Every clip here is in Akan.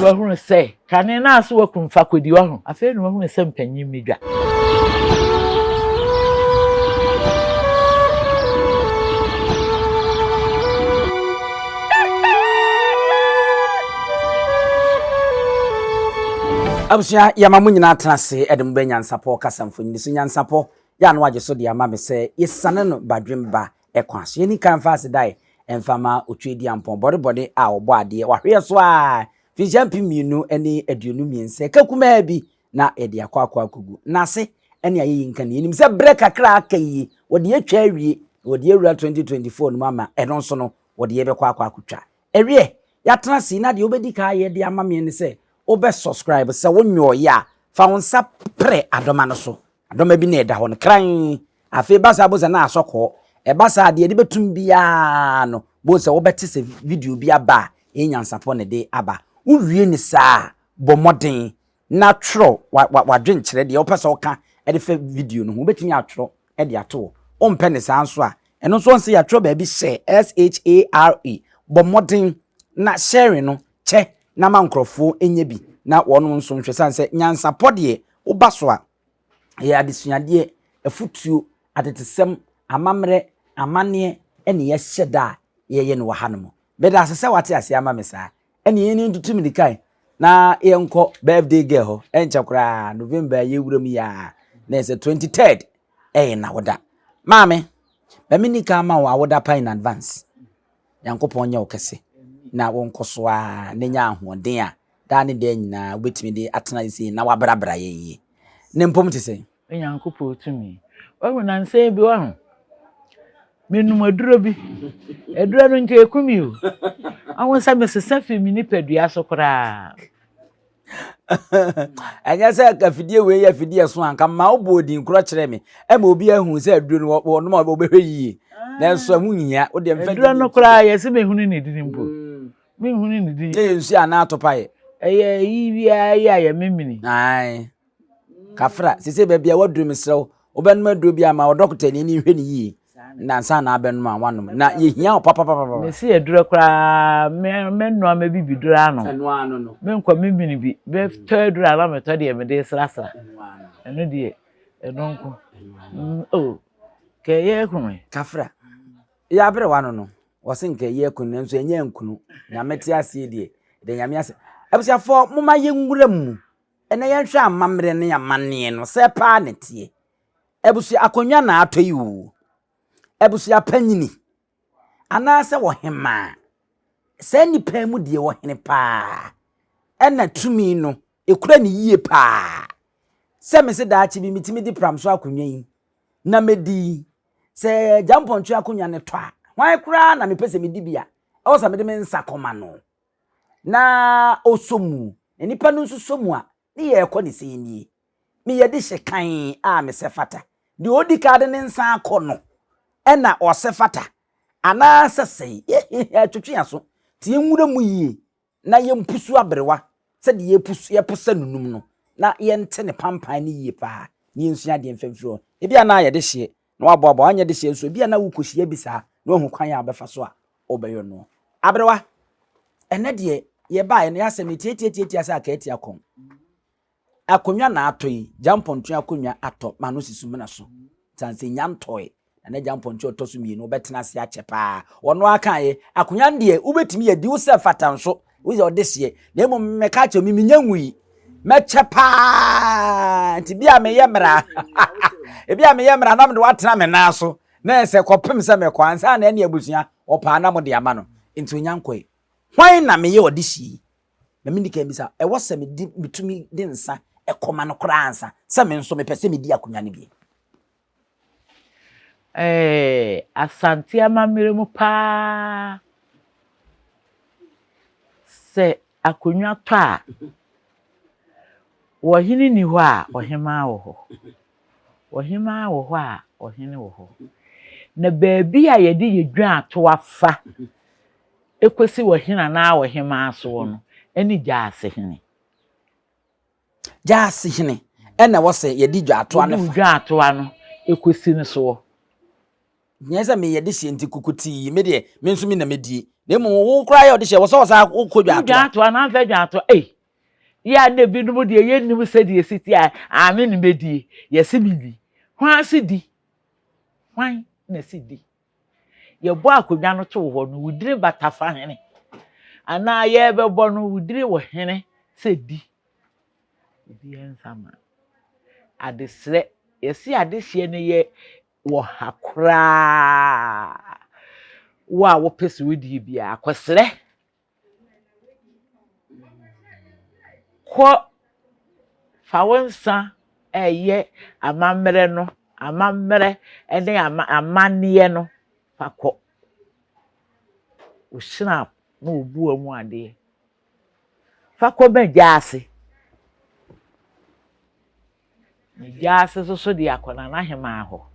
Wahunu say, can you not work on faculty? I feel no one is some penny media. Abusia yamamu nyina atase edem be Nyansapo kasamfo nyini so Nyansapo ya no agye so de ama me se yesane no badwemba ekwaso yeni kan fast dai emfama otwedi ampon bode a obo ade wahwe so a fi champi mienu ene aduonu miense kakuma bi na ede akwa akugu na se ene ayi nkan yenim se break akra akayi wode atwa awie wode ewura 2024 no mama eno so no wode yebekwa akutwa ewie yatena si na de obedi ka ye de ama me ne se obe subscribe se wonyo ya fa wonsa pre adoma no so adoma bi na eda ho no kran afi basa boza na asokọ e basa de betum bia no boza wobete se video bi aba Nyansapo ne de aba uwie ni saa bomoden na tro wadwen kire de opese oka e de fa video no wobetumi atro e de ato o mpe ne saa nso a eno so onse ya tro ba bi share share bomoden na share no che na mankrofo enye bi na wono nso nhwe sanse Nyansapo de obaso a ye adesuade afutuo atetesem amamre amane ene ye hyeda ye no wahanom beda asese wate ase amamesa ene ye ni ntutu midikai na ye nko birthday girl ho enchakura November ye wuram ya na se 23rd na woda mame ba minika ma wa woda pa in advance yankopon nya okese na wonkoso a nenya ahoden a da ne de nyina obetimi de atena isi na wabrabra ye ne mpom te se Nyankopon tumi wahu na nse bi wahu menum aduro bi aduro no nke ekumi o awon sa mesesa fi mi nipadua so kora anya se ka fidie we ya fidie so anka ma obodin kro kire me e ma obi ahu se aduro no no ma obehwe yi na nso amu nyia o de mfa aduro no kora yesi mehunu ne didi mpo mehunu ne didi ye nsu ana atopaye eye yi bia ya memini ai kafra sese bebia waduru mesrew obenuma duro bia ma doctor ni hwe ni yi na nsa na abenuma wanom na ye hia papa mesi aduro kra menno ma bibiduro ano eno ano no menkwa memini bi be taduro ala meto de me de srasra eno de eno nko o ke ye kunu kafra ya bere wano no wose nke ye kunu nso enye nkunu na meti ase de nyame ase abusia fo moma ye nwura mu ene ye hwe amamre ne amane no se pa ne tie abusia akonwa na atoyi wo abusia panyini ana se wo hema se nipa mu de wo hene pa ena tumi no ekura ni yie pa se me se daachi bi mitimi di pramso akonwa yi na medi se jampontu akonwa ne toa wan kura na mepese medi bia e wo sa mede me nsa koma no na osomu nipa no nso somu a ne ye ekọ ne se ni me ye de hyekan a me se fata de odi ka de ne nsa akọ no ena ose fata ana sesei atwetwe aso tie nwura mu yie na ye mpusu abrewa se de ye pusu ye posa nunum no na ye nte ne pampan ne yie pa ne nsua de mfemfiro e bia na ye de hye na waboabo anya de hye nso bia na wukohye bisa na ohu kwan ya befa so a obeyo no abrewa ene de ye bae no yasem tietietie asa aka ati akon akonwa na atoi jampontu akonwa ato mano sisumena so tanse nyantoi na jampontu otoso mi no betena se achepa wono aka ye akonwa de ubetimi ye di wo se fata nso wo ye odehye na emo meka che mi nyanwi mechepa ti bia me yemra e bia me yemra na me de watena me na so na se kopem se me kwansa na ne abusua opa na mo de ama no nti nyankoi hwan na me ye odihyi na me nika bisa e wo se me di bitumi de nsa e koma no kra ansa se me nso me pese me di akonwa ne bi Asanteman miremu pa se akonwa to a wohini ni ho a ohema wo ho wohema wo ho a ohini wo ho na baabi a ye de yedwan ato afa ekosi wohina na wohema so no eni Asantehene Asantehene ena wo se ye di dwa ato ano ekosi ne so nyesa me ye de hye nti kukuti me de me nso me na medi na mu wo kra ye de hye wo so wo kodwa ato Dwato na fa dwato ya na bi no de ye nim se de siti a me ne medi ye se bibi hwan se di hwan na se di ye bo akodwa no to ho no wudire batafa hene ana ye be bo no wudire wo hene se di bi ensama adesre ye si adehye ne ye wo hakra wo pese wodi bia akwesre ko fawansa eye amamre ene amane no fakọ ushina na obu amu ade fakọ be jaase ni jaase so de akona na hema ho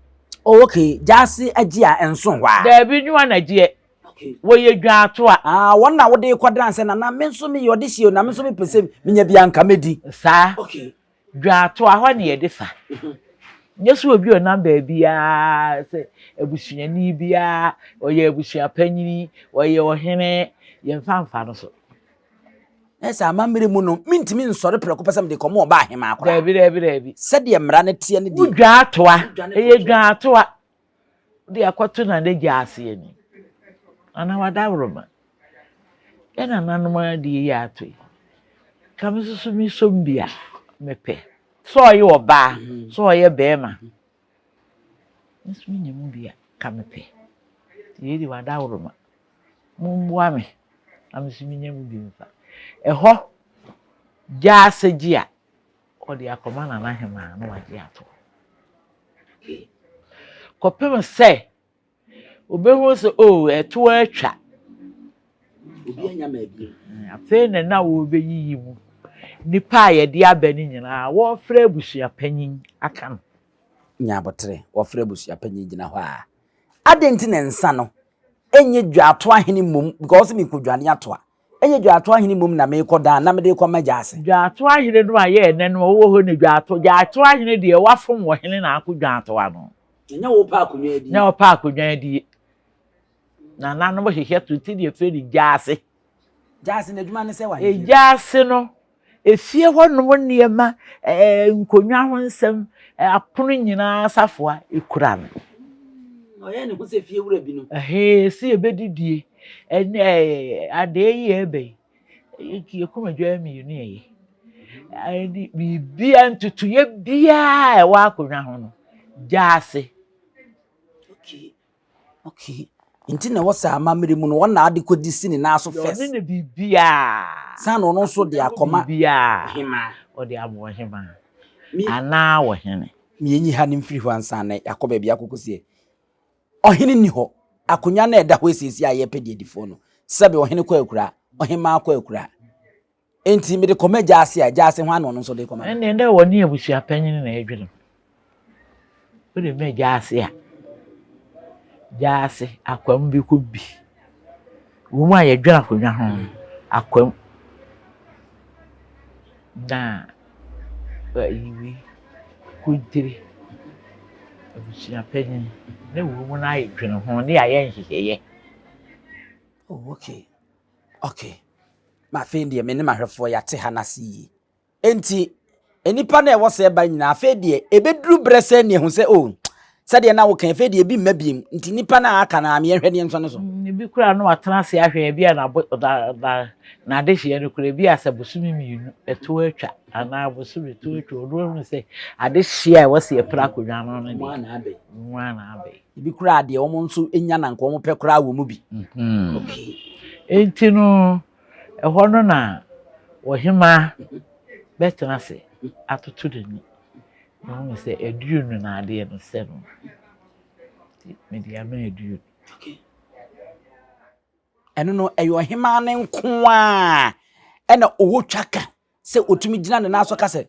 okay jaase agi a enso hwa da bi nwa na gie wo ye dwato wona wo de kwadranse na me nso me yode hie na me nso me pese menya bia nka medi sa dwato ho na ye de fa Yesu obi o namba bia se ebusuani bia oye ebusua panyini oye ohene ye mfa no so esa amamere mu no mintimi nsore preko pese me de komo oba ahema akora Dabi se de mmara ne tie ne de dwato eye dwato de akoto na de giase ani ana wada wroma ena nanoma de ye ato kam susu mi sombia mepe so ye oba so ye bema nsu nyemu bia kamepe ye di wada wroma mumwa me amsu nyemu bi mfa eho giase gia odi akoma na hema na waje ato kopem se obehu se eto atwa obi anya ma bi afi na wo beyiyi mu nipa ye de abani nyina wo fra busua panyin aka no nya botre wo fra busua panyin gina hɔ a adenti ne nsa no enye dwato ahene mum because me kodwane ato a enye dwato ahene mum na me koda na me de kɔ magyase dwato ahene no aye ne no wo ho ne dwato ahene de wafom wo hene na akodwato ano nya wo pa akonwa di nya wo pa akonwa di na nanu bo hehye tuti de fe di jaase na adwuma ne se wa jaase no efie ho no niema nkonwa ho nsem apono nyina safoa ekura no oye ne ko se fie wura bi no si ebedidie ade yi ebe ye komadwa mi ni ye ani bibia ntutu ye bia e wa akonwa ho no jaase okay nti na wosa amamere mu no wona ade kodi sini na aso first ne bibia san no nso de akoma bibia hema o de abo hema ana wo hene mi enyi ha ne mfiri ho ansa na yakoba bia kokosie ohene ni ho akonya na eda ho esisi aye pedi edifo no sebe ohene kwa akura ohema kwa akura enti me de koma jaase a jaase ho ano no nso de koma ene nda woni abusua panyin na edwene o de me jaase a jaase akwam bi ko bi wo mu aye dwena konwa ho akwam na iwi kuntiri abusua panyin na wo mu na aye dwene ho ne aye nhiheye okay ma fe ndie me ne mahwefo ya te hanasi enti enipa na e wo se ba nyina fe die ebeduru brese ne hu se sade na wo kan fe die bi mabiem nti nipa na aka na me hwɛ ne nso no so ne bi kura no atena se ahwɛ bia na adehye no kura bi asabusumi mienu eto atwa ana abusumi to atwa odo hu se adehye a wose epra kodwa no no de mu ana abe bi kura de wo nso enya na nko wo pɛ kura wo mu bi okay enti no ehɔ no na wo hema betena se atoto dani no se eduru no na ade no se no media ma eduru eno no eyo hema ne nko a ena owo twaka se otumi gina ne naso ka se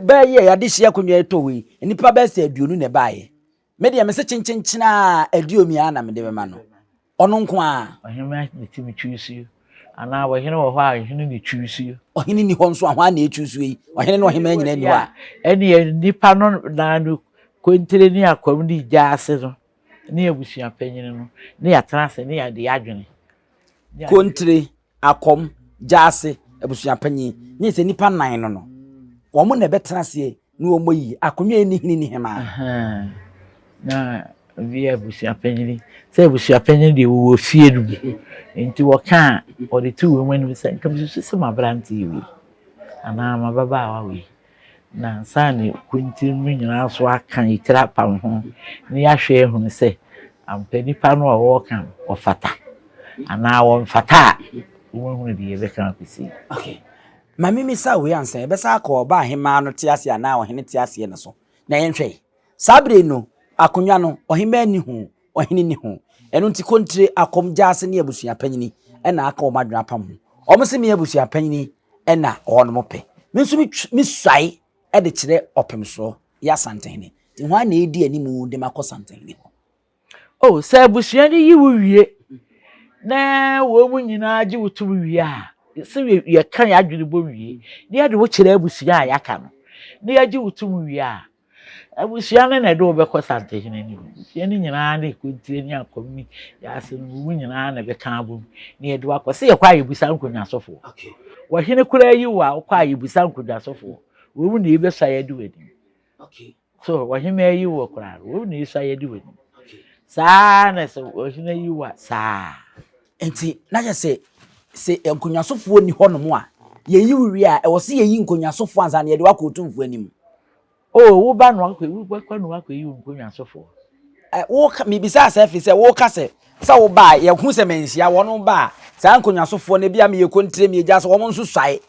ba ye ya de hia konwa eto we nipa ba se aduonu ne baaye media me se chinchinchina aduomi ana me de be ma no ono nko a ohema ne timi twusu ana wo hene wo ho a hene ne twusu ohene ni ho nso a ho a na etwusu yi ohene no ohema nyina ni ho a ene nipa no na no kontere ni akwam ni jaase no ne abusua panyin no ne ya trance ne ya de adwene kontre akom jase abusua panyin ne se nipa nan no wo mo na betena se ne wo moyi akonwa ni hini ni hema na via abusua panyin se abusua panyin de wo fie no nti wo ka o de tu wo manu se nkam se ma brante yi ana ma baba wa we na sane kunti mu nyina so aka ikra pam ho ne ya hwe hu se ampani pa no wo kan o fata ana wo fata wo hu de ye be kan kwisi. Okay, mami mi sa we ansan be sa ka oba hema no te ase ana ohene te ase ne so na yenhwe sabre no akonwa no ohema ni hu ohene ni hu eno nti kontre akom jase ne abusua panyini ena aka o madwena pam ho omo se me abusua panyini ena ono mo pe mi nso mi swai e de kire opem so ya Asantehene ti ho na edi animu de makosa Asantehene Oh, se abusua ni yi wo wie na wo mu nyina age wotum wie a se ye kan ya adwene bo wie ne ya de wo kire abusua a yaka no ne age wotum wie a abusua na de wo be ko Asantehene ni abusua ni nyina na ekontie ni akomi ya se mu nyina na be kan abom ne de wa ko se ye kwa yebusa nkonya sofo. Okay, Wa hene kura yi wa kwa yebusa nkonya sofo wo mu ne be sa ye de wadi. okay, So wa hene yi wo kura wo ne sa ye de wadi. Sa na se wo hene yi wa sa enti na je se enkonyasofuo ni honom a yeyi wi a e wo se yeyi nkonyasofo ansa na ye de wakotumfo anim. Oh, wo ba no akwa wo kwa no akwa yi nkonyasofo. Wo mi bisa asefi se wo ka se wo ba ye hu se menhia wono ba sa nkonyasofo na bia me ye kontre me gya so wo nso swae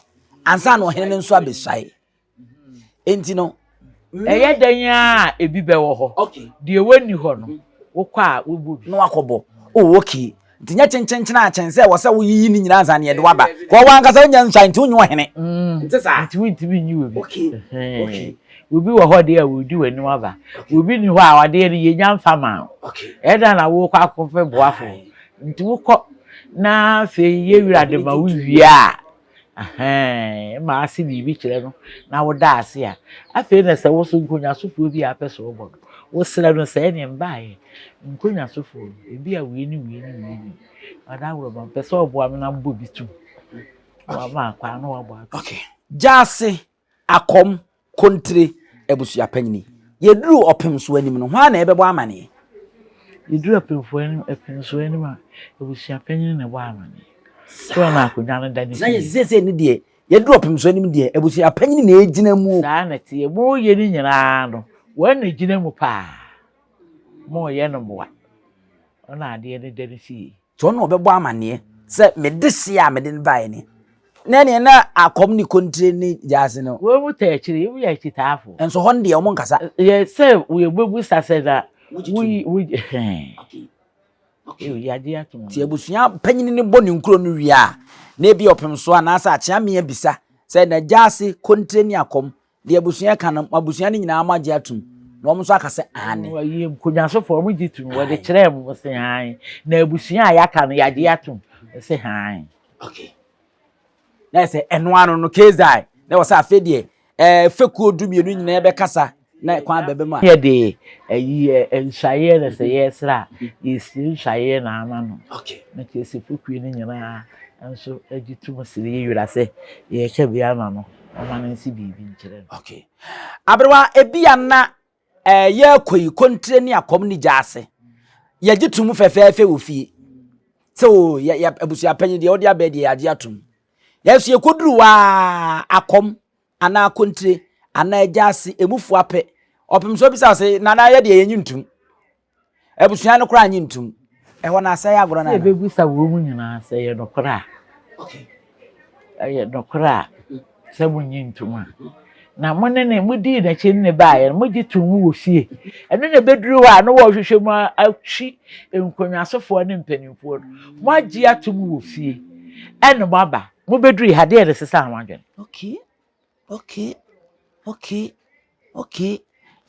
ansa na ohene nso abeswae enti no Eye dan a ebi be wo ho. Okay, De woni ho no wo kwa wo bu no akobo oh okay nti nya chenchenchena achense wo se wo yiyi ni nyina ansa na ye de waba ko wo ankasa onya nswa nti onyo ohene nti sa nti wintimi nyi obi. okay Obi wo ho de a wo di wani waba. Obi ni ho a wade ni ye nya mfa ma. okay Eda na wo kwa akofe boafo. Nti wo ko na fe ye wirade ma wo wi a. Ma asi bibi kire no na wo da ase a. Afi na se wo so nkonya sofo bi a pese wo bodo. Wo sere no se ne mbae. Nkonya sofo ebi a we ni. Ada wo ba pese obo am na mbo bi tu. Wa ma kwa no wa bo. okay jase akom kontre ebusua panyini yeduru opem so anim no hwa na ebebo amane Idura penfo ani ma ebusua panyin na bo amane. So na akonya no da ni. na yesese ni de yeduru opem so anim de ebusua panyini na ejina mu Sa na tie mo ye ni nyina no wo na gina mu pa. Mo ye no mo wa. Ona ade ne da ni si. to no obebo amane se medese a mede bae ni na ne na akom ni kontre ni jase no Wo mu ta chiri wo ya chitaafo. enso hon de omo nkasa Ye se wo ebubu sase da we okay ya dia atum. ti ebusua panyini ni bɔ ne nkuro no wi a na ebi opem so a na asa achia me abisa sɛ na jase kontre ni akom de ebusua ka no abusua ni nyina amagye atum na ɔmo so aka sɛ ane Wo ye konyansofo mo gitu wo de kire mo se han na ebusua a yaka no ya dia atum se han. okay na sɛ eno ano no kezai na wɔ sɛ afedie fekuo du mienu nyina ebe kasa na kwa bebe ma Ye de ayi nshaye na se yesra yesi nshaye na ama no. okay Na kesi fukui ni nyina nso agitum se ye yura se ye hye bia na no ama no nsi bibi nkire. okay abrewa ebia na ye koi kontre ni akom ni jase ye gitum fefefe wo fie so ya abusia panyi de odi abedi ya ade atum yesu ye koduru wa akom ana kontre ana jase emufu ape opem so bisa se nana ye de yenyintum abusia no kra anyintum ho na asai agoro na E be busa wo mu nyina se ye nokra. okay Ye nokra se mu nyintuma. Na mo ne mudi na che ne bae mo gitu mu wo fie. Eno na beduru ha no wo hwehwe mu atwi enkonwasofo ne mpanimfo no. Mo agi atum wo fie. Eno mo aba. Mo beduru ha de sesa ha adwen. okay okay okay okay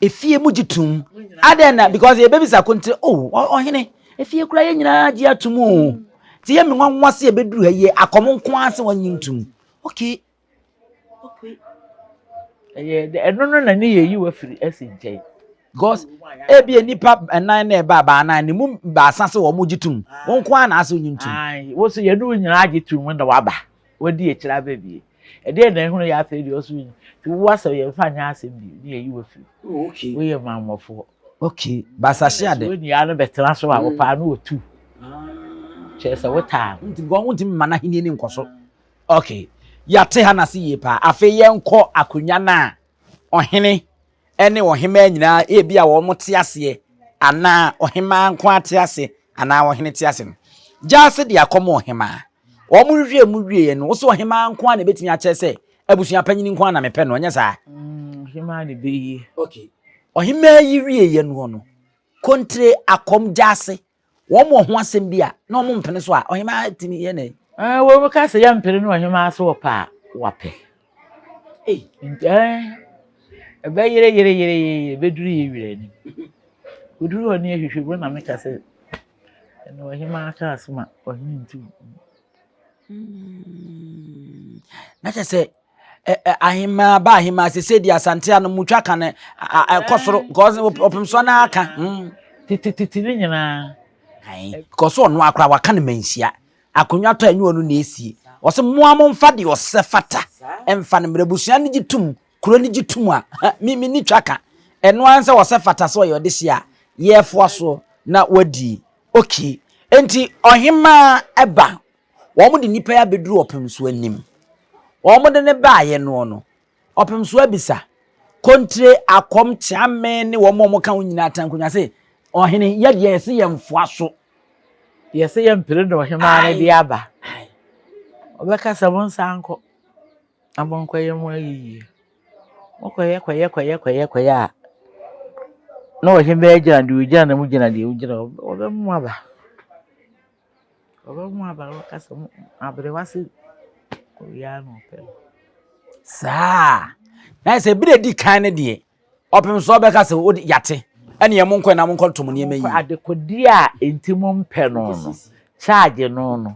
efie mu gitum adena because ye baby sakontre oh ohene efie kura ye nyina agi atum o ti ye me nwanwase e beduru ha ye akom nko ase wanyintum okay okay Eno no na ne yeyi wa firi asinche. because ebi nipa enan na eba ba na ne mu ba asase wo mu gitum won ko ana ase onyintum ai wo so ye no nyina agitum na waba wodi e kira ba bi e de na ehunu ya afa di oso yin ti wo so ye fa nya asem bi ni eyi wo fi okay we ye mamofo okay basashe ade we ni ya no betena so wa wo pa na otu chese wo ta nti mana hini ni nkoso okay yate ha na se ye pa afa ye nko akonya na ohene ene ohema nyina ebi a wo mote ase ana ohema nko ate ase ana ohene te ase no jase de akomo ohema wo mu wie no wo so ohema nko a na betimi a chese abusua panyini nko na mepe no nya sa ohema de be okay ohema yi wie ye no kontre akom jase wo mo ho asem bia na wo mpene so a ohema timi ye ne wo mo ka se ya mpere no ohema so wo pa wape ebe yere beduru ye wire ni uduru oni ehwehwe na me ka se no ohema aka asma ohini ntu na se ahima ba ahima se di asante anu mutwa kan ekosoro cause opemso na aka titi ni nyina cause ono akra waka ne manhia akonwa to anyu onu na esie o se moa mo mfa de osefata emfa ne mrebusua ne gitum kuro ne gitum a mi ni twaka eno ansa osefata so ye odehia ye foaso na wadi okay enti ohima eba wo mo de nipa ya beduru opemso anim wo mo de ne baaye no opemso abisa kontre akom chiame ne wo mo ka nyina tankonya se ohene ye de yesi ye mfoaso yesi ye mpere no ohema na bi aba obeka sabon sanko abon kwaye mo ayi okoye kwaye no ohema agina de ugina na mu gina de ugina obemu aba okasa abre wase ya no pe saa na se bi di kan ne de opemso obeka se yate ene ye monko na monko tom ne emayi adekodi a entimo mpe no charge no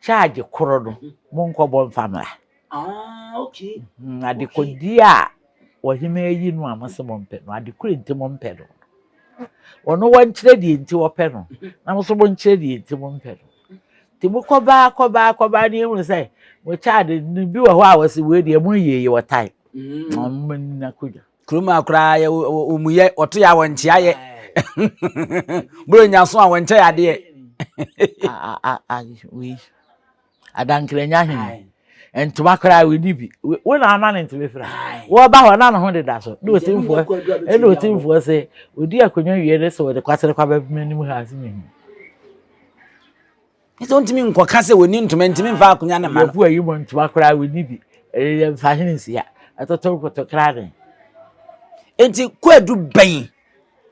charge koro no monko bo mfamra okay adekodi a ohima yi no amase bo mpe no adekori entimo mpe no ono wankyere de enti wo pe no na mo so bo nkyere de enti mo mpe no ti mo koba ni ehunu say mo charge ni bi wo ho a wose we de mo yeye wo tai na kuja kruma akra ya umuye oto ya wonchia ye bro nyaso a wonche ya de we adankre nya hin entuma kra we nibi we na ama nti be fra wo ba ho na no ho de da so do timfo se odi akonwa wie ne so de kwasere kwa ba manim ha se mi ito ntimi nkoka se woni ntuma ntimi mfa akonya na ma no pu ayi mo ntuma kra we nibi mfa hin sia atoto koto kra den enti kwadu ban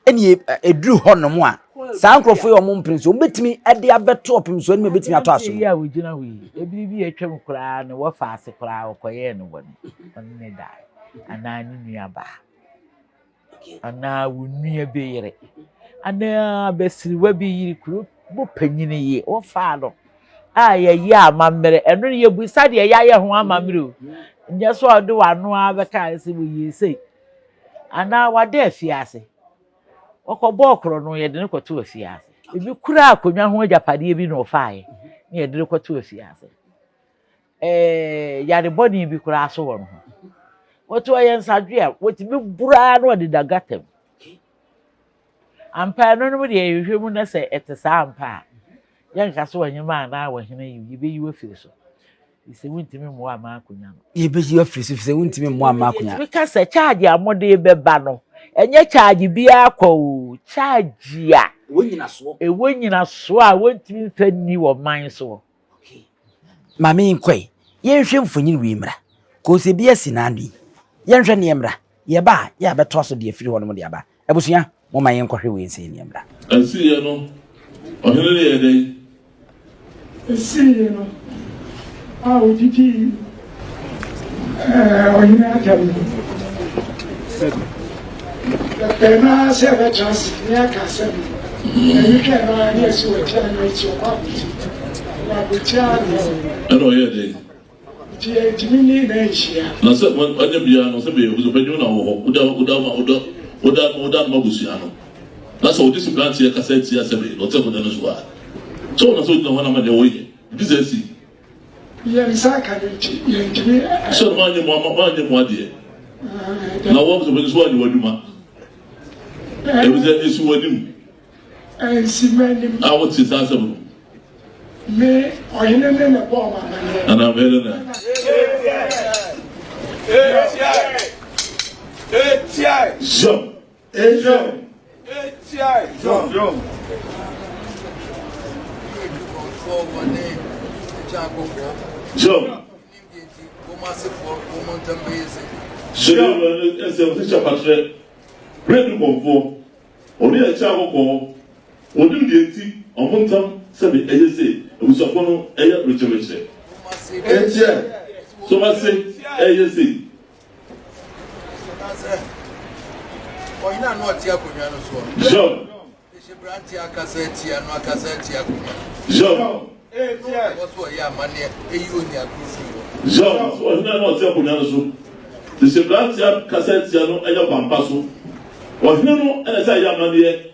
eni eduru honom a saa nkrofo yo mo mprinso obetimi ade abeto opimso ni obetimi ato aso ya we gina we ebibi atwam kra ne wo faase kra okoye ne won ne dai ana ni nuaba ana wo nua beyere ana besiriwa bi yiri kuro bo panyine ye wo fa no ya amamere eno ye busa de ya ye ho amamere o nya so ode wano abeka ase bo yesei ana wade afiase okobo okro no ye de ne kwato afiase ebi kura akonwa ho agapade bi no faaye ne ye de kwato afiase yare body bi kura so won ho woto ye nsadwe a wotibi bura no de dagatem ampa no no de yehwe mu na se etesa ampa yanka so wanyema na wahene yi be yi wafiri so ise wuntimi mo ama akonya no ye be yi wafiri so ise wuntimi mo ama akonya because se charge amode be ba no enye charge bia kwa o charge a wonyina so a wontimi fa ni wo man so okay mame nkwe ye hwe mfonyin wi mra ko se bia sinandi ye hwe ne mra ye ba ye beto so de afiri hono mo de aba ebusua mo man ye nkwohwe we nse ne mra ansi ye no ohene ne ye dai see, how did he? When I tell you, the Pena said a chance, near Castle, and you can yes, you will tell me it's your property. I know ye dai Jimmy Asia. na se man anya bia no se be o so penyu na wo uda Oda Mabusiano. That's all this branch here, cassette here, 7, or 7 as well. So, that's what the one I'm at the way. This is it. Yes, I can. So, mind your mama, dear. Now, what was the biggest one you were doing? It was an issue with him. And see, man, I would say that's a me or in a bomb. and I'm very nice. Jump. Jump. Great for only a child only the 80 on one time, 7 ASA, and we support no air reservation. So I say ASA. John. John. John, so I'm not Yakunaso. The Sebrantia Cassetiano and your Pampaso. Was no, and as I am money.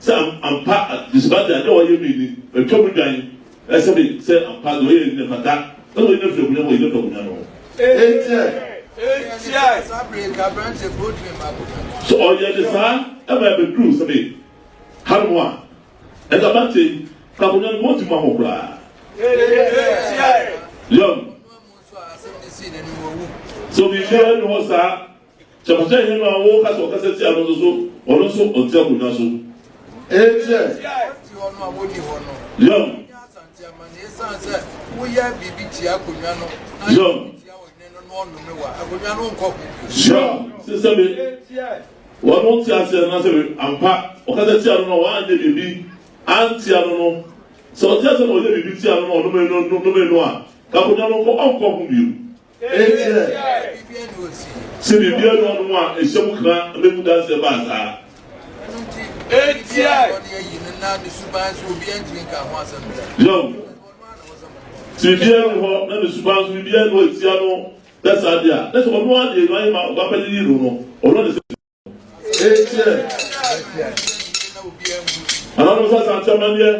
Some I'm part this battle. I know what you mean. A trouble guy, as I said, I'm part of the way in the Fata. No, we never know what you know. So, all you understand, I have a cruise of me. How one? And the battle, Capunan Montimahokra. Young. So, we share the horse. So, say him, I walk as a cassette, or also on Tabunaso. Young. Sure. Sister me. One won't answer another ampa. Or can I tell no one baby? Auntie, I don't know. So tell them all the baby, I don't know, no. Capuano for uncle you. See me, dear one, a show crack, and then dance the bazaar. Young. See, dear, and the Subans will be able to see. That's idea. That's what one is going about Bappany Runo or not. And I was Asanteman here.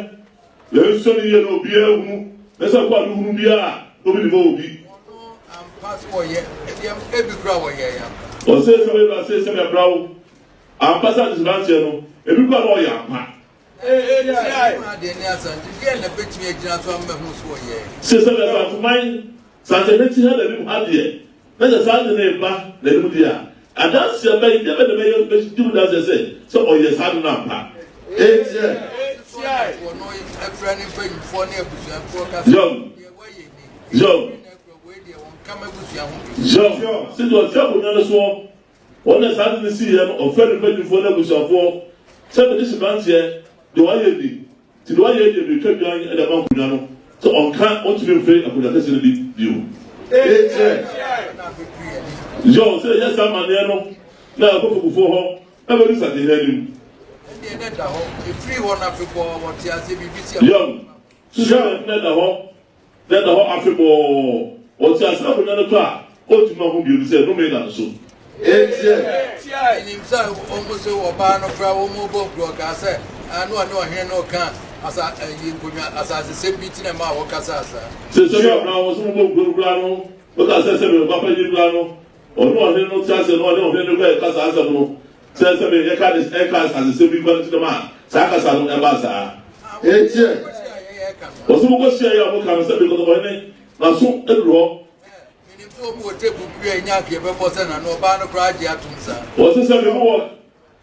There is so yellow beer. That's a quite Rubia. Nobody will be. Or say something about say something about our passage is Ranchero. Every one or young. Sister, that's mine. Santeneti had a little idea. Let us add the name back, the Ludia. And that's your baby, never the mayor best do as I say. So, oh, yes, I do not pack. Joe, since you are careful, another swore. One has had to see him or further paying for them with your four. 7 months here, do I hear me? To do I hear you return at the Mount. So on can't want to be afraid of the view. Joe said, yes, I'm a man. Now I go before her. I will listen to him. Young, Susan, let the whole Africa or just have another car. What you know whom you say, no man, so. Almost a ban of our mobile block. I said, I know here no can. As I same beating and my Casasa. Since I was Grano, but as I said, Papa Grano, or no chance and no Casasa. Says a cat is a class as a same to the man. Sakasan and Bassa. Was who was share your book and said because of my name. Now, so a draw. Was this a reward?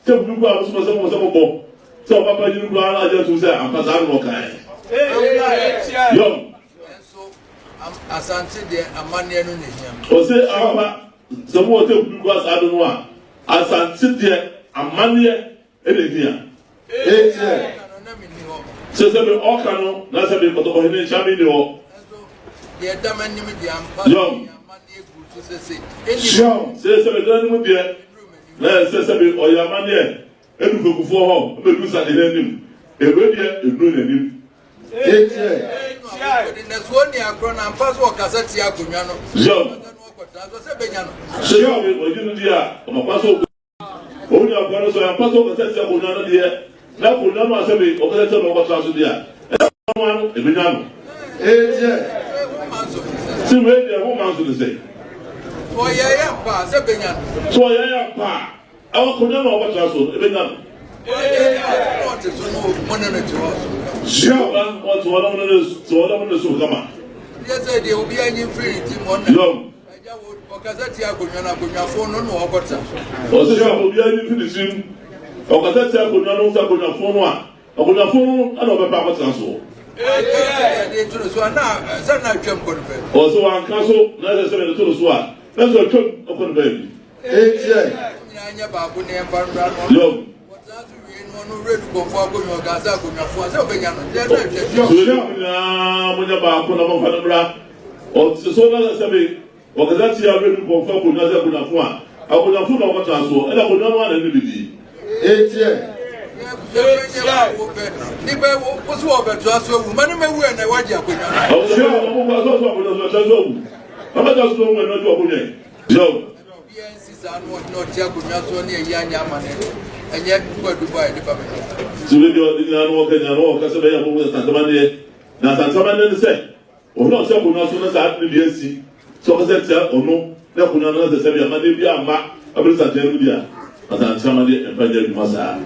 Tell you was some so Papa you ground I just say I'm passing okay. Young. So Asantehene a man near him. Or say our some water because I don't know. Asantehene a man near here. Says every orcano, that's a bit of a champion. Young. Sure, says every done there. Let's say something or your man. Every book for home, but lose at the end. Every year, you do the name. That's one year grown and pass walk as a Tiacuano. Sure, or you know, dear, I'm a password. Only a brother, so I'm part of the test of another year. Now, for no one assembly, or the tell what was there. One, Ebenezer. See, maybe a woman to say. For ya, pa, Sebenya. So I am pa. I want to know what was Ebenezer. What is no money to us? Sure, what's one of the Sukama. Yes, they will be any free team on No. Because that's your phone on or what's up. Also, I will be any finishing. Or that's a good phone. I could have phone and over Papa Sanso. Also, I'm castle, neither 7 to the swat. That's a trip upon baby. Yo. Or so that or that's your ready for Kunazakuna. I would have put over transfer, and I would not want anybody. What's over transfer? Woman may wear a white jacket. Oh, sure, I was also transfer. How much does no one know your Joe? Not Jacob, near Yanyaman, and yet where to buy the family. So we do Casamania with Asanteman. Now, Asanteman said, or not so good, not soon as I have to be a sea. So I said, oh no, there could not the same money be a mark of Asanteman. Asanteman and Pajak Massa.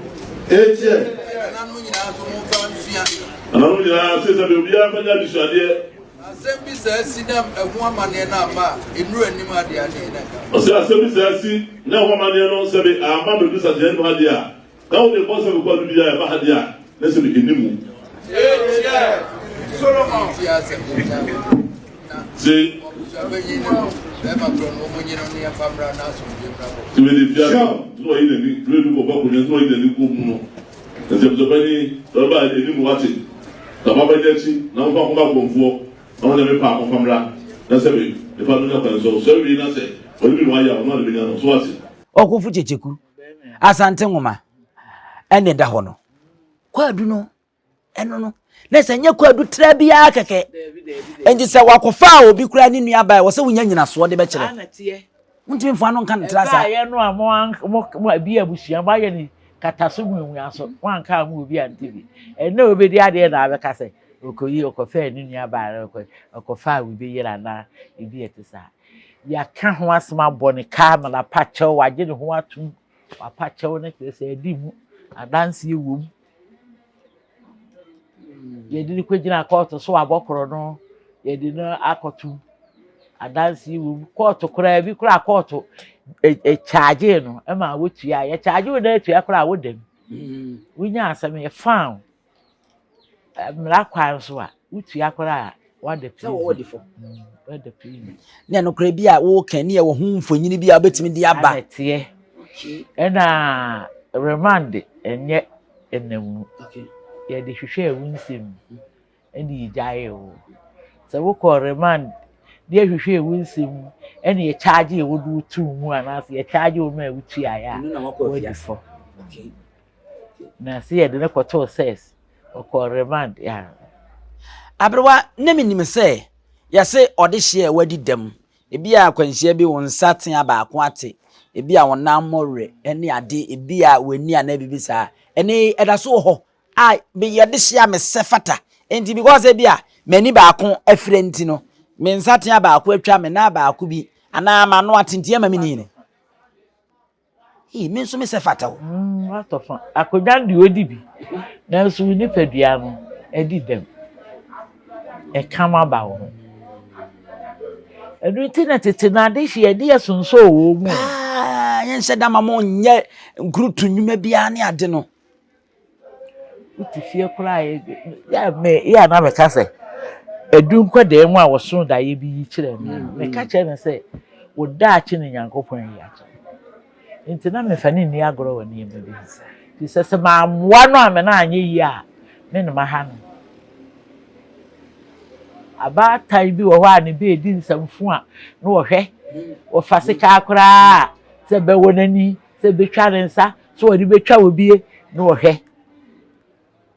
And I only says I will be a Pajak. Assembly says, see them a woman in our in ruin Nimadia. Assembly says, no woman, no, say, our mother do such a idea. Now the boss of the be a Mahadia. Let's be in the moon. See, to be the no in the blue of Baku, no in the Kumu. As if the penny, the new watching. The Baba Jetsi, now come for. I want to be part of Famra. That's it. The family of so we not say, or even why I'm not being on Swati. Okufu checheku. Asantehene. Ene da hono. Kwadu no. Eno no. Na se nye kwadu tra bia keke. Enji se wakofa obi kura ni nua bai wo se wonya nyina so de be kire. Untimi mfa no nka ntra sa. Ba ye no mo bi abusua ba ye ni kataso mu aso. Wan ka mu obi antibi. Ene obedi ade na abeka se. Okoyi okofa ni nua ba okofa we be yira na ebi etisa ya ka ho asema bone ka na pache waje ne ho atum wa pache ne kese edi mu adanse ewom ye di kwegina court so abokoro no ye di na akotum adanse ewom court kura bi kura court charge no e ma wotua ye charge wo na atua kura wo dem winya asem ye found mra kwan so a utua kora what the So what the what the pin na no kra bi a wo kan ne wo hu mfonyini bi a betimi di aba tie ena remand enye enemu ye de hwehwe awunsim eni jaye o so wo ko remand de hwehwe awunsim eni ye charge wo du tu mu ana ye charge wo ma utua ya what the for na see ye de ne koto says or remand ya abrewa ne minim se yase ode hye wadi dem ebi a kwanhye bi won saten abaako ate ebi a wonam more ene ade ebi a wani ana bibisa ene edaso ho a be yede hye me sefata enti because ebi a mani baako afire nti no me saten abaako atwa me na abaako bi ana ma no atentie ma me ni ne me nso me sefata ho what of akonya ndi odi bi na so ni padua no edi dem e kama ba wo edu tina tete na de hye de yesonso wo mu yen se da mama onye nkrutu nnwuma bia ne ade no uti fie kura ya me ya na be ka se edu nkwade mu a wo so da ye bi kire me ka kire ne se wo da achi ne Nyankopon ya achi nti na me fa ni agoro woni em bi ti se ma mwa no ame na anye yi a me ne ma ha no aba tai bi wo hwa ne be edi nsamfu a no wo hwe wo fa se ka akora se be wonani se be twa rensa so wo di be twa wo bie no wo hwe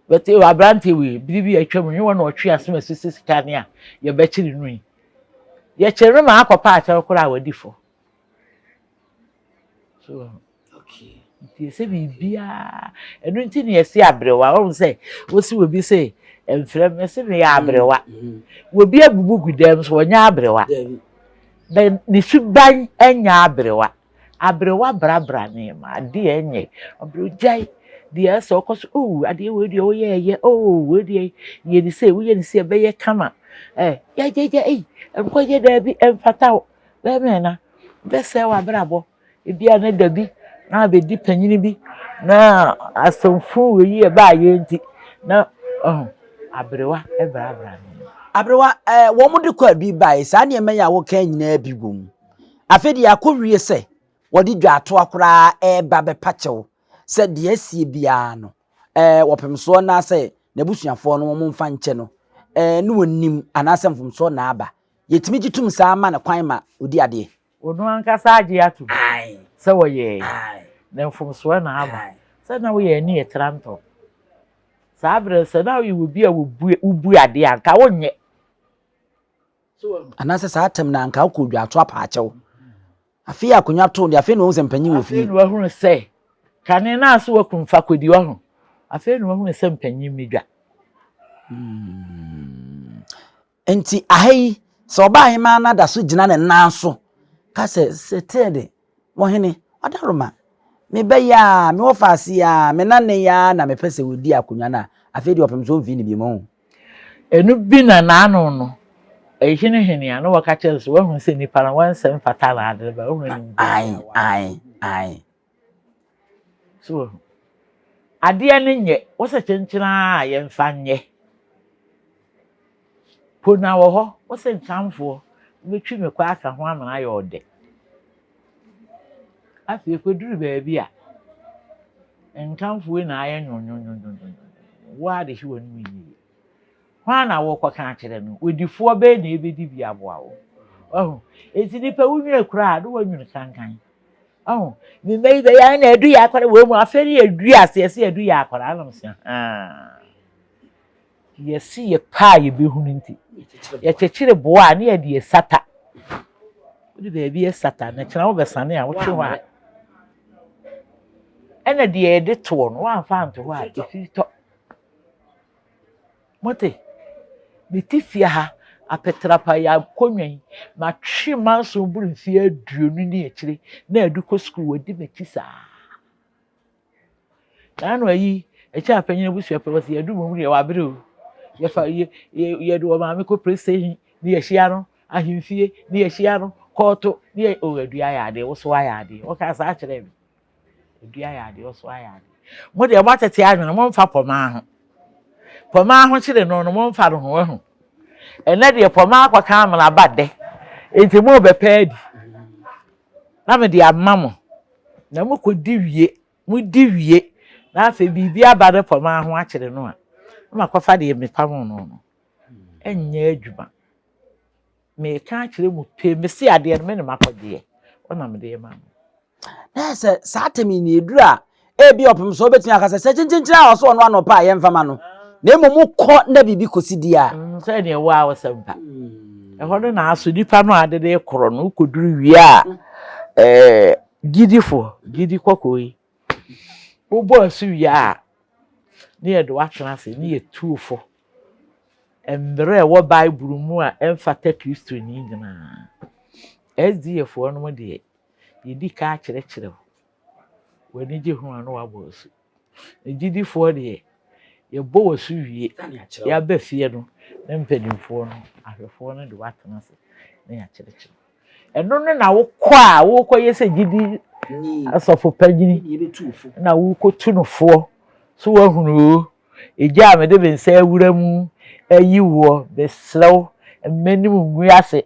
bete wa branti we bibi atwam nyi wo na otwe asem asisi sika ne a ye be kiri nui ye kire ma akopa a kire kora wadi fo so okay Nti se bibia enu nti ne yesi abrewa wo se wo si obi se emfrem me se me ya abrewa wo bi abubu gudam so wonya abrewa na ni suban enya abrewa abrewa brabra ne ma de enye obrojai de ese okoso ade we de wo ye we de ye ni se be ye kama ya enko je da bi emfata be me na be se wa brabo ebia na da bi na be di panyini bi na asomfu we yi ba ye nti na abrewa brabra ne Abrewa wo mu de kwa bi bai sa ne me ya wo kan nyina bi gum afedi akowie se wo di dwato akora ba be pachew se de asie bia no wo pemso na se nabusuafo no mo mfa nche no ne wonim anase mfomso na aba yetimi gitum sa ma na kwan ma odi ade onu ankasa age atum ai se wo ye ai na mfomso na aba se na wo ye ni etranto sa abre se na wo bi a wo bu ade anka wonye anase sa atem na anka ko dwato apaachew afi akonya to de afi no wo se mpanyi wo fi afi no ahunu se kane na aso wakumfa kodi wo ho afi no ahunu se mpanyi midwa enti ahai so oba hema na da so gina ne nan so ka se setede wo hene odaroma me be ya me wo faase ya me nane ya na me pese wodi akonya na afi de opem so vi ni bi mo enu bi na naano no ehine hene ya no waka kire so wahunu se nipa na wansem fata na ade ba wahunu ni ai so ade ne nye wo se chenchina ye mfa nye pona wo ho wo se nchamfo betwi me kwa aka ho amana aye ode afi ekoduru ba bi a nchamfo na aye nyonyonyonyo wa de hi wonu yi hwa na wo kwa kan kire no odifo be na ebedi bi aboa wo enti nipa wunwe kura do wanyun kankan me mei be ya na edu ya akwara wo mu aferi edu ase edu ya akwara anam se yesi ye pa ye behunu nti ye chechire boa na ye de sata odi be bi sata na kira wo besane a wo twe ho a ena de ye de to no wa fa nto ho a efi to mote bitifia ha apetrapa ya konwen ma twe manso buru mfi aduonu ni ekire na adu ko school wodi mekisa na no ayi echi apanyin busu pe wasi adu mu ya wabere o ya fa ye do ma me ko pressing ni ehia no ahimfie ni ehia no koto ni o adua ya de wo so ya ade o ka sa kire me adua ya de wo so ya ade mo de mo tete anwo mo mfa poma ho kire no mo mfa ro ho ene de poma akwaka amana bade enti mo be pedi na me de amamo na mo ko di wie na afa bibi abade poma ho akire no a ma kwafa de me pam no enye adwuma me ka akire mu pe me si ade no me ne makode ona me de ma na se satemi ni edura ebi opem so betimi akase se chinchinchira oso ono anopa ye mfama no na emomu ko na bibi kosidi a se ne wa wasampa ho no na aso dipa no ade de koro no koduru wie a gidi kokoi wo bo asu wie a ne ye do atena se ne ye tuufo embre wo bible mu a emfata kristo ni nyina SDF no mo de yedi ka kire wani je hu anu wabo su gidi fo de ye bo wasu wie ya ba fie no na mpadimfo no ahwefo no de watena se na ya kire eno no na wo kwa wo ko yese gidi asofo pagini na wo ko tunufo so wa hunu eja me de ben sa awura mu ayiwo beslew mmanim ngu ase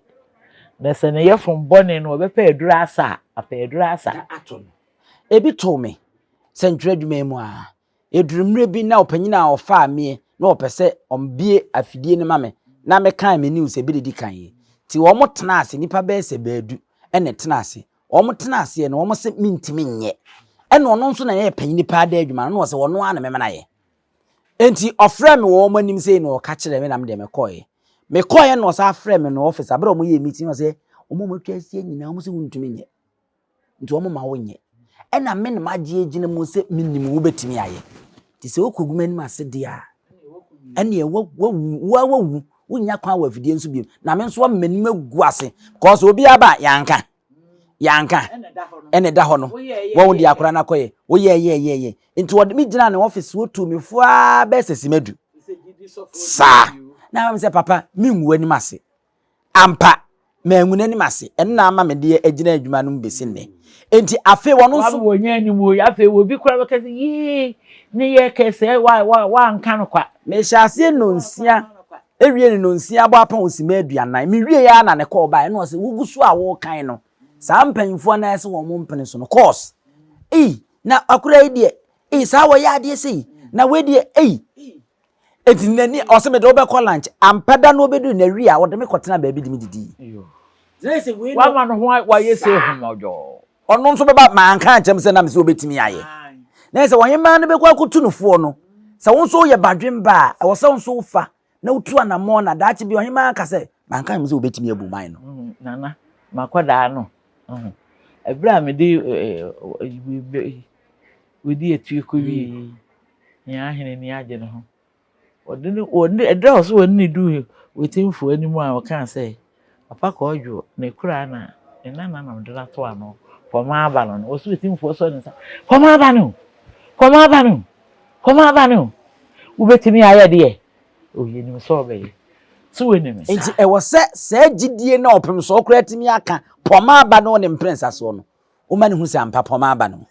na se ne yefom bone no obepa edura asa apa edura asa aton ebi to me sentwe dwuma mu a edurumre bi na opanyina a ofa me na opese ombie afidie ne mame na me kan me news ebi dedi kan yi ti wo mo tena ase nipa be se baadu ene tena ase wo mo tena ase no wo mo se mintimi nye ene ono nso na ye panyini pa da adwuma no wo se wono ana me na ye enti ofre me wo mo anim sei no ka kire me na me de me koye no sa afre me no office abra mo ye meeting wo se wo mo twa asie nyina wo mo se wuntumi nye nti wo mo ma wo nye ena me na magye agina mu se minnim wo betimi aye ti se okoguma ni ase dia ene wo wonya kwa wa fidie nso biem na me nso wa manim agu ase cause obi aba yanka ene da ho no wo di akora na koye wo ye nti wo mi gina na office wo tu mi fua be sesimadu sa na me se papa mi nwu ani mase ampa mangu nani mase ene na ama me de agina adwuma no mbesi nne enti afe wono nso wo nya ni mo afe wo bi kura bekase yi ne ye kese wa nka no kwa me hyase no nsia ewie no nsia bo apa osima aduanan me wie ya na ne call ba ene o se wugusu a wo kan no sa mpanfo na ese wo mo mpene so no course na akura ide sa wo ya ade sei na we de eti nani o se me do be call lunch ampada no obedu na wi a wo de me kotena ba bi di me didi wa ma no ho wa yese homojo ono nso be ba ma nka antem se na me se obetimi aye na se won ma no be kwa akutunufo no se won so ye badwemba e wo se won so fa na utu anamo na daachi bi ohima aka se ma nka me se obetimi abu man no nana makoda no ebra me di we di etu ko wi nya ahene ni age no ho odini edra so woni du wetimfo animu a waka say papa ko ojo na kura na nana na mdra to ano foma aba no o so wetimfo so nsa foma aba no ubetimi aye de oye ni so be so we ni me enti e wo se gidie na opem so kura timi aka poma aba no ne prince aso no o ma ne hu se ampa poma aba no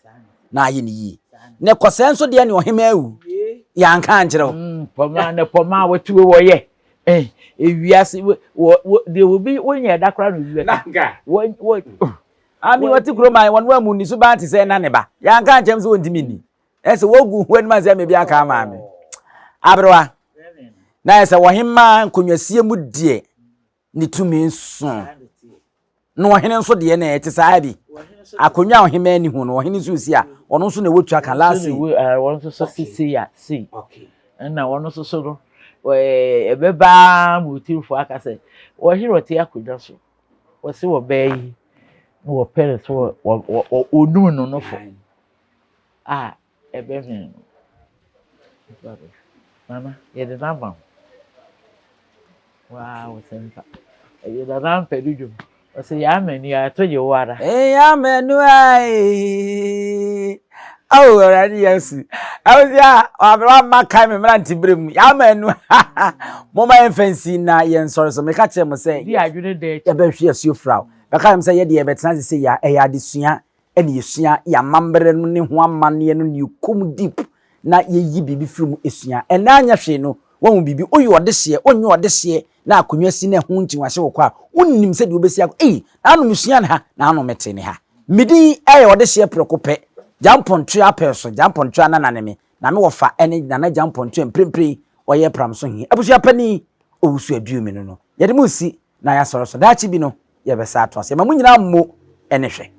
na aye ni yi ne kosenso de ne ohema awu ya nka anjero poma wetuwe wo ye ewiase de obi wonya dakra no wiwe nanga wo ami wati kroma wonu amu ni so ba nti se na ne ba ya nka anchem so ontimi ni ese wogu hwani ma se me bia ka ma me abrewa na ese wohema nkonwasie mu die ni tumi nso no wohene nso de na ete saa bi akonwa wohema ni hu no wohene so si a ono nso na wotu aka last wono so si ya si okay na wono so no ebeba mutirfo aka se wo hiro te akodwa so wo se wo bayi wo pere so wo onu no fo ebe mi mama ye de namba wow senpa ye da ran pedujo wo se ya mani a to je wara ya manu ai already yes awia abra makai me mranti brem ya manu mo ma fancy na yen sorry so me ka che mo say di adwene de ya be hwe asu frau be ka me say ye de ye betena se ya ya adesua ene yesua ya mambre no ne ho amane no ne kum deep na ye yi bibi firim esua ena anya hwe no wo bibi oyi odehye onye odehye na akonwa si na ho ntiwahye wo kwa unnim se de obesi akọ anu musua na ha na anu mete ne ha midi odehye prekope jampontwe apeso jampontwe ananane me na me wofa ene na jampontwe mprempre oye pram so hi abusua pani owusu aduome no ye de musi na ya soro so daachi bi no ye besa ato ase ma munyina mmo ene hwe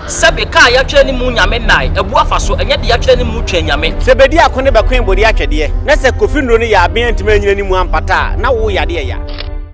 sebe ka ya twa ni mu nyame nai ebu afa so enye de ya twa ni mu twa nyame sebedi akone bakwen bodi atwede na se kofi nro ni ya aben ntime nyina ni mu ampata na wo yade ya